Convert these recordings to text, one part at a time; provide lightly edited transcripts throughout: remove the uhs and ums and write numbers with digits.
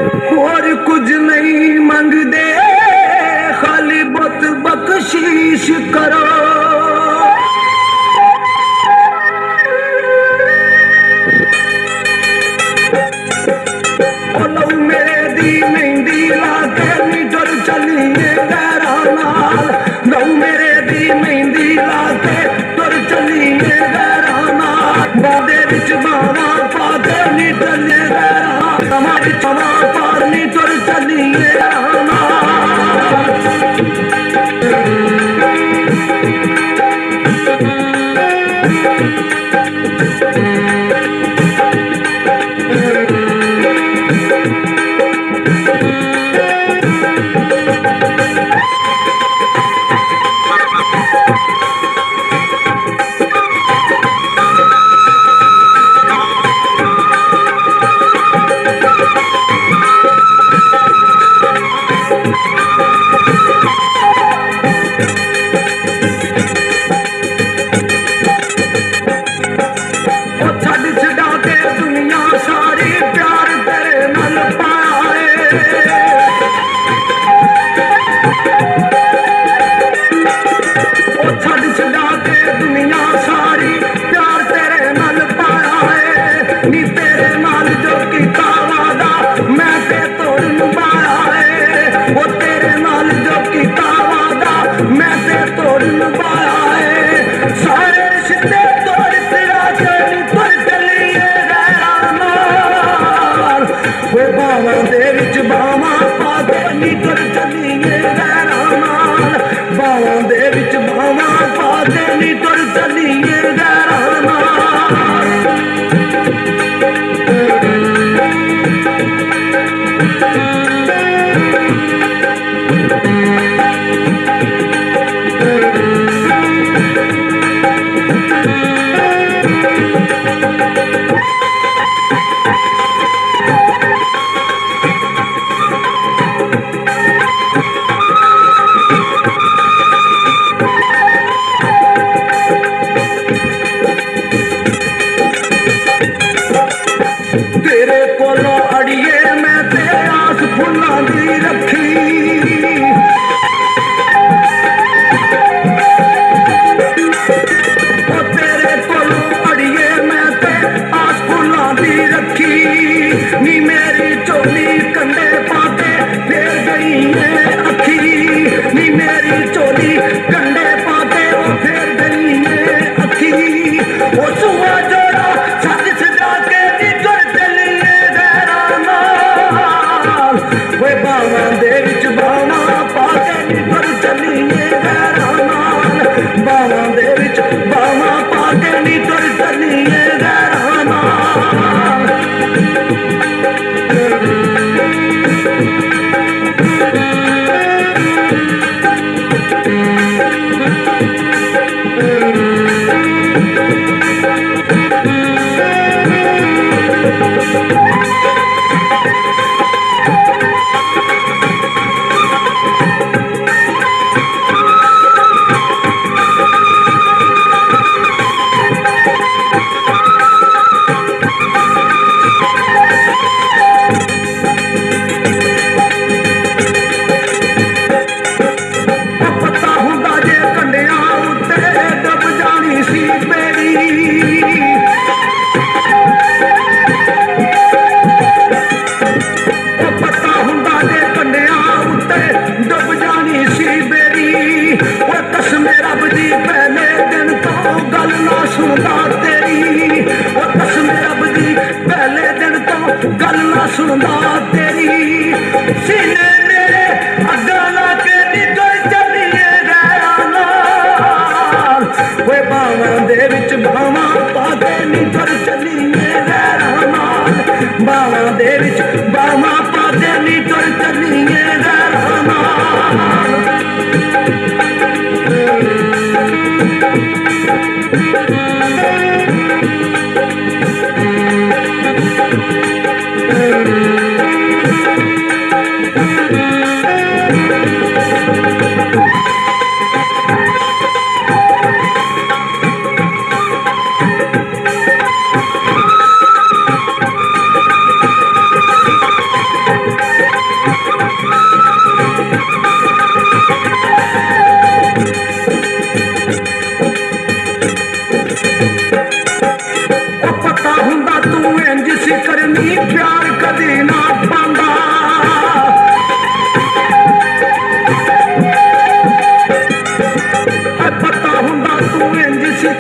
ਹੋਰ ਕੁਝ ਨਹੀਂ ਮੰਗਦੇ, ਖਾਲੀ ਬੁੱਤ ਬਖਸ਼ੀਸ਼ ਕਰੋ। ਉਹ ਲਓ ਮੇਰੇ ਦੀ ਮਹਿੰਦੀ ਲਾ ਕੇ ਨੀ ਤੁਰ ਚੱਲੀਏ ਗੈਰਾਂ ਨਾਲ, ਲਓ ਮੇਰੇ ਦੀ ਮਹਿੰਦੀ ਲਾ ਕੇ ਤੁਰ ਚੱਲੀਏ ਗੈਰਾਂ ਨਾਲ। ਬਾਦੇ ਵਿੱਚ ਬਾਵਾਂ ਪਾ ਕੇ ਨੀ ਚੱਲੇ ਗੈਰਾਂ, ਸਮਾਂ ਵਿੱਚ ਹਵਾ ਪਾਰ ਨੀ ਤੁਰ ਚੱਲੀਏ ਗੈਰਾਂ ਨਾਲ।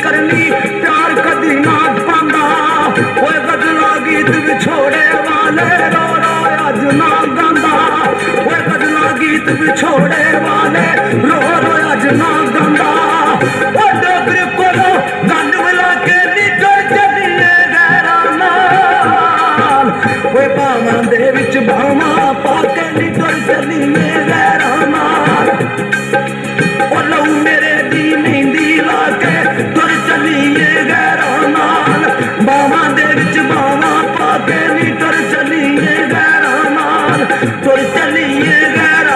करनी प्यार कदी ना पांदा ओए गजला गीत विछोड़े वाले रो रो अज ना गांदा ओए गजला गीत विछोड़े वाले रो रो अज ना गांदा ओ डोगरे कोलो गंड मिला के निकल चलिए गैरां नाल ओए बावां दे विच बावां पा के निकल चलिए गैरां नाल ओ लहू मेरे दी मेहंदी ला के तुर चलिए गैरां नाल बावां दे विच बावां पा के निकल चलिए गैरां नाल तुर चलिए गैरां